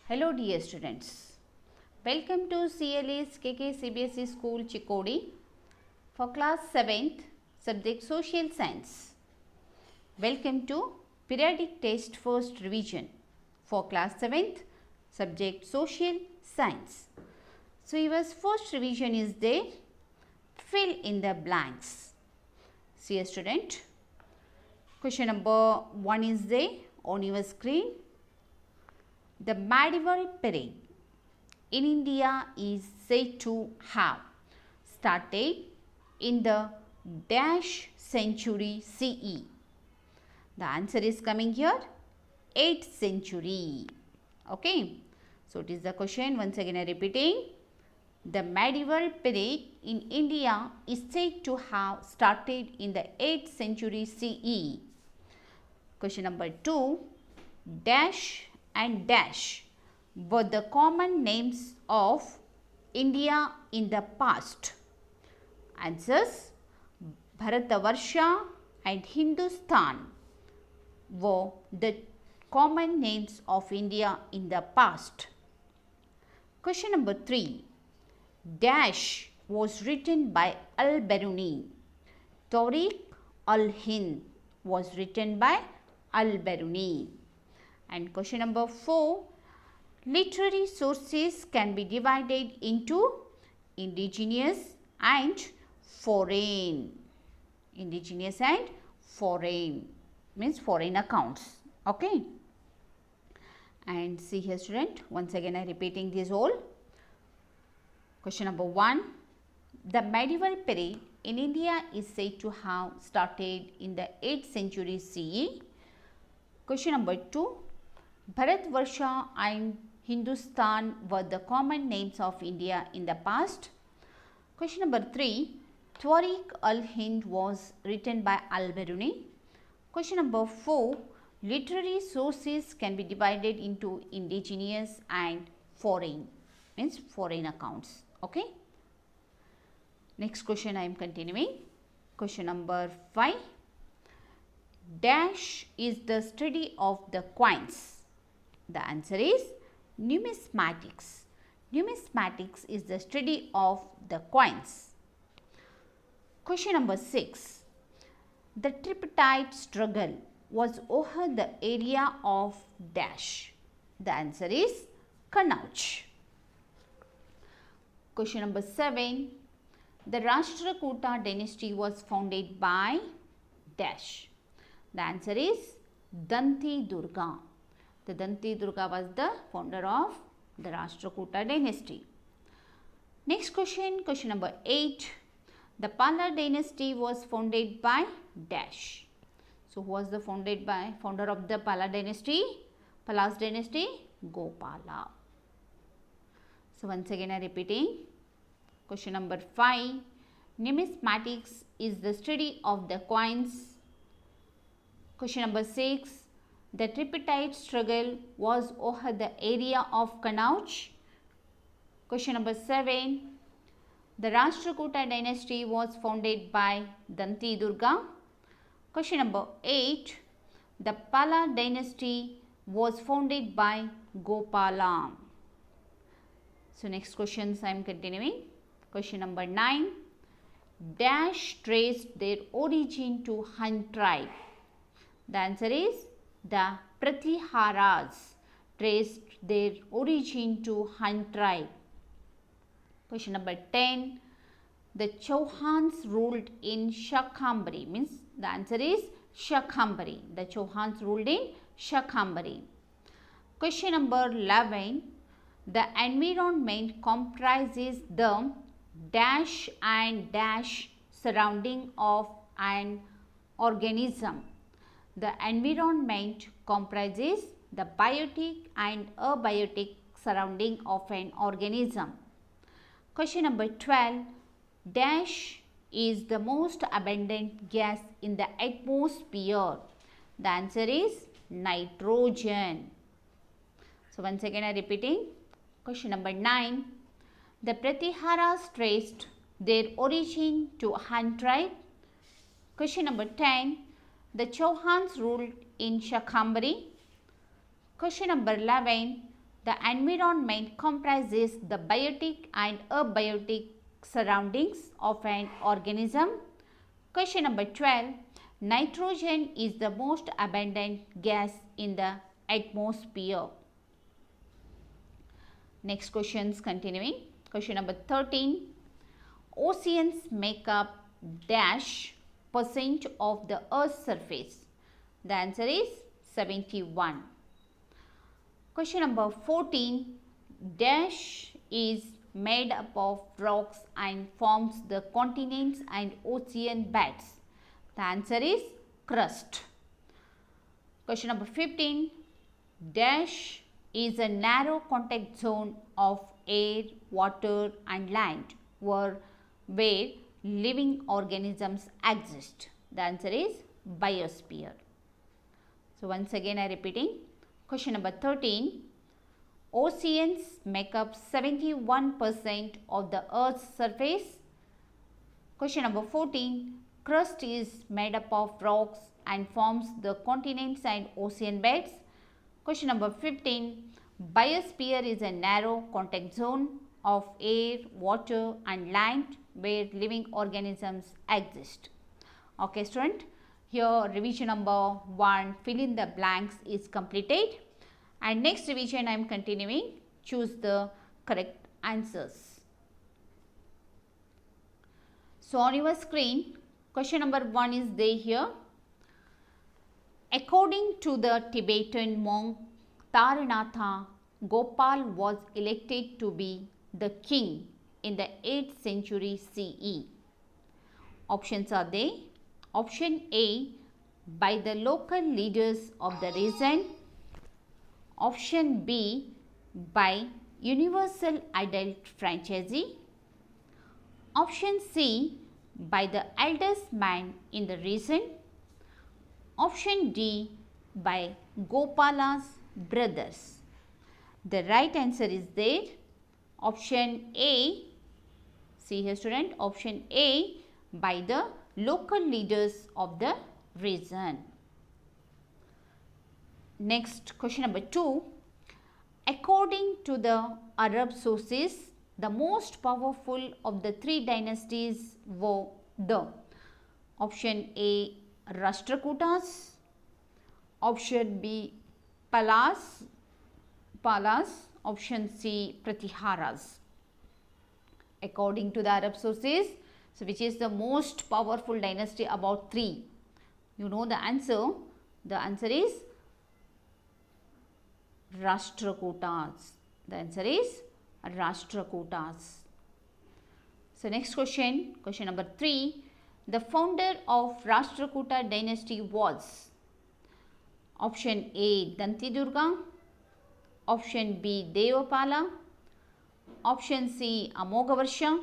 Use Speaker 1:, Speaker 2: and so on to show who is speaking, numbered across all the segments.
Speaker 1: Hello dear students, welcome to CLA's KK CBSE School Chikkodi for class 7th subject Social Science. Welcome to periodic test first revision for class 7th subject Social Science. So your first revision is there, fill in the blanks. See a student, question number 1 is there on your screen. The medieval period in India is said to have started in the dash century CE. The answer is coming here 8th century. Okay. So, it is the question once again I repeating. The medieval period in India is said to have started in the 8th century CE. Question number 2. Dash and dash were the common names of India in the past. Answers: Bharatavarsha and Hindustan were the common names of India in the past. Question number 3. Dash was written by Al-Biruni. Tariq al-Hind was written by Al-Biruni. And question number 4, literary sources can be divided into indigenous and foreign. Indigenous and foreign means foreign accounts. Okay. And see here student, once again I repeating this all. Question number 1, the medieval period in India is said to have started in the 8th century CE. Question number 2, Bharatvarsha and Hindustan were the common names of India in the past. Question number 3, Tariq al-Hind was written by Al-Biruni. Question number 4, literary sources can be divided into indigenous and foreign, means foreign accounts. Okay. Next question I am continuing. Question number 5, dash is the study of the coins. The answer is numismatics. Numismatics is the study of the coins. Question number 6. The tripartite struggle was over the area of dash. The answer is Kannauj. Question number 7. The Rashtrakuta dynasty was founded by dash. The answer is Danti Durga. The Danti Durga was the founder of the Rashtrakuta dynasty. Next question, question number 8. The Pala dynasty was founded by dash. So, who was the founder of the Pala dynasty? Pala's dynasty? Gopala. So, once again I repeating. Question number 5. Numismatics is the study of the coins. Question number 6. The tripartite struggle was over the area of Kannauj. Question number 7. The Rashtrakuta dynasty was founded by Danti Durga. Question number 8. The Pala dynasty was founded by Gopala. So, next questions I am continuing. Question number 9. Dash traced their origin to Hun tribe. The answer is the Pratiharas traced their origin to Hun tribe. Question number 10. The Chauhans ruled in Shakambari, means the answer is Shakambari. The Chauhans ruled in Shakambari. Question number 11. The environment comprises the dash and dash surrounding of an organism. The environment comprises the biotic and abiotic surrounding of an organism. Question number 12. Dash is the most abundant gas in the atmosphere. The answer is nitrogen. So, once again I repeating. Question number 9. The Pratiharas traced their origin to Hun tribe. Question number 10. The Chauhans ruled in Shakambari. Question number 11. The environment comprises the biotic and abiotic surroundings of an organism. Question number 12. Nitrogen is the most abundant gas in the atmosphere. Next questions continuing. Question number 13. Oceans make up dash percent of the Earth's surface. The answer is 71. Question number 14. Dash is made up of rocks and forms the continents and ocean beds. The answer is crust. Question number 15. Dash is a narrow contact zone of air, water and land where living organisms exist. The answer is biosphere. So once again I repeating. Question number 13. Oceans make up 71% of the Earth's surface. Question number 14. Crust is made up of rocks and forms the continents and ocean beds. Question number 15. Biosphere is a narrow contact zone of air, water and land where living organisms exist. Okay student, here revision number 1, fill in the blanks, is completed, and next revision I am continuing. Choose the correct answers. So on your screen, question number 1 is there here. According to the Tibetan monk Taranatha, Gopal was elected to be the king in the 8th century CE. Options are there. Option A, by the local leaders of the region. Option B, by universal adult franchisee. Option C, by the eldest man in the region. Option D, by Gopala's brothers. The right answer is there. Option A, see here student, option A, by the local leaders of the region. Next, question number 2. According to the Arab sources, the most powerful of the 3 dynasties were the option A, Rashtrakutas, option B, Palas, option C, Pratiharas. According to the Arab sources, so which is the most powerful dynasty? About 3. You know the answer. The answer is Rashtrakutas. The answer is Rashtrakutas. So next question, question number 3. The founder of Rashtrakuta dynasty was option A, Dantidurga, option B, Devapala, option C, Amogavarsha,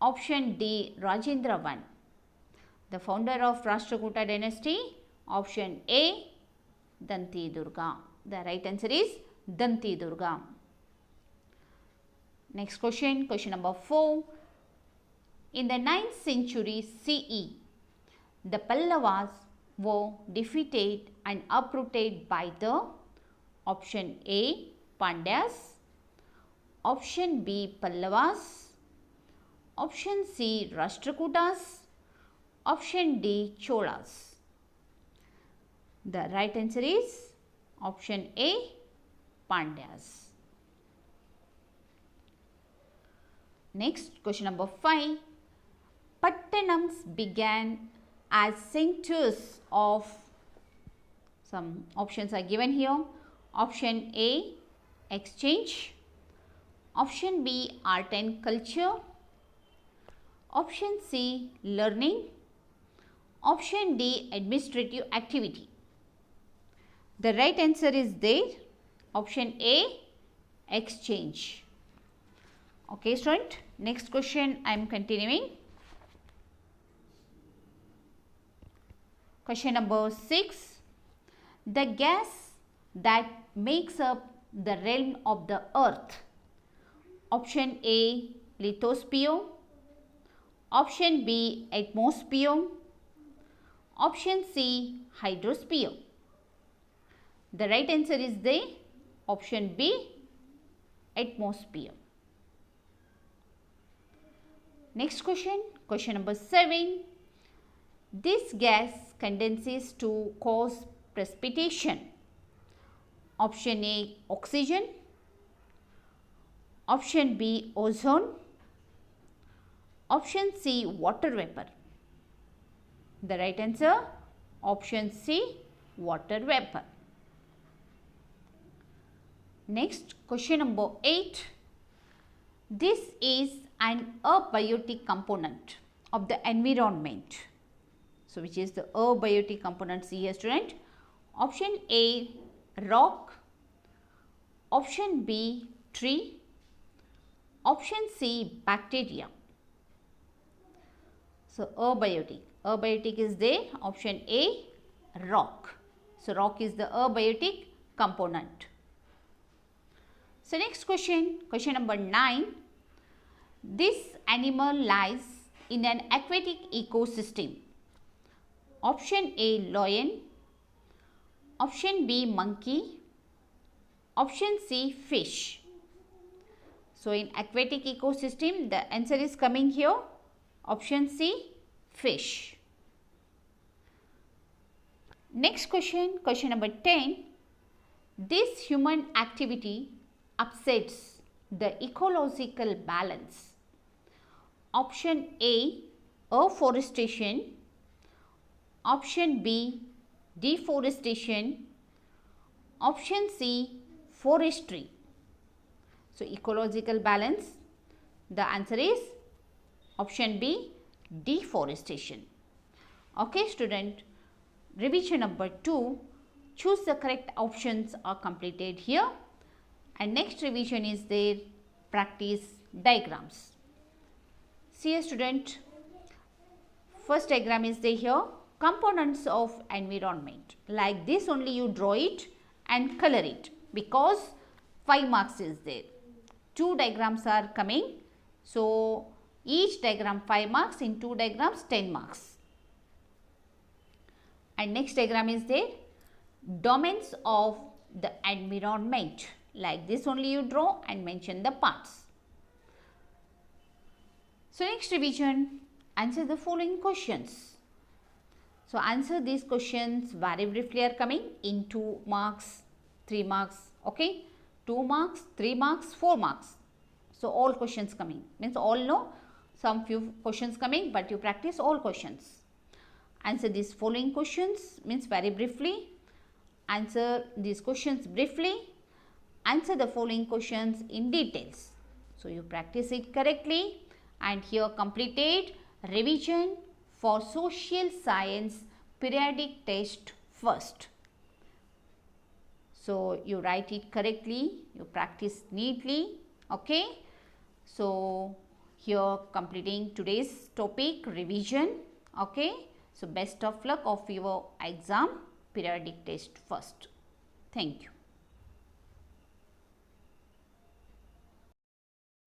Speaker 1: option D, Rajendra I. The founder of Rashtrakuta dynasty, option A, Dantidurga. The right answer is Dantidurga. Next question, question number 4. In the 9th century CE, the Pallavas were defeated and uprooted by the option A, Pandyas, option B, Pallavas, option C, Rashtrakutas, option D, Cholas. The right answer is option A, Pandyas. Next, question number 5. Pattanams began as centers of, some options are given here. Option A, exchange. Option B, art and culture. Option C, learning. Option D, administrative activity. The right answer is there. Option A, exchange. Okay student, next question I am continuing. Question number 6. The gas that makes up the realm of the earth. Option A, lithosphere. Option B, atmosphere. Option C, hydrosphere. The right answer is there. Option B, atmosphere. Next question, question number 7. This gas condenses to cause precipitation. Option A, oxygen. Option B, ozone. Option C, water vapor. The right answer, option C, water vapor. Next, question number 8. This is an abiotic component of the environment. So, which is the abiotic component? See here, student. Option A, rock. Option B, tree. Option C, bacteria. So, abiotic. Abiotic is there. Option A, rock. So, rock is the abiotic component. So, next question, question number 9. This animal lies in an aquatic ecosystem. Option A, lion. Option B, monkey. Option C, fish. So, in aquatic ecosystem, the answer is coming here. Option C, fish. Next question, question number 10. This human activity upsets the ecological balance. Option A, afforestation. Option B, deforestation. Option C, forestry. So, ecological balance, the answer is option B, deforestation. Okay, student, revision number 2, choose the correct options are completed here. And next revision is there, practice diagrams. See a student, first diagram is there here, components of environment. Like this only you draw it and color it, because 5 marks is there. 2 diagrams are coming. So, each diagram 5 marks, in 2 diagrams 10 marks. And next diagram is there, domains of the environment. Like this only you draw and mention the parts. So, next revision, answer the following questions. So, answer these questions very briefly are coming in 2 marks, 3 marks, okay, 2 marks, 3 marks, 4 marks. So, all questions coming, means all know, some few questions coming, but you practice all questions. Answer these following questions, means very briefly, answer these questions briefly, answer the following questions in details. So, you practice it correctly. And here completed revision for social science periodic test first. So, you write it correctly, you practice neatly, okay. So, here completing today's topic revision, okay. So, best of luck of your exam periodic test first. Thank you.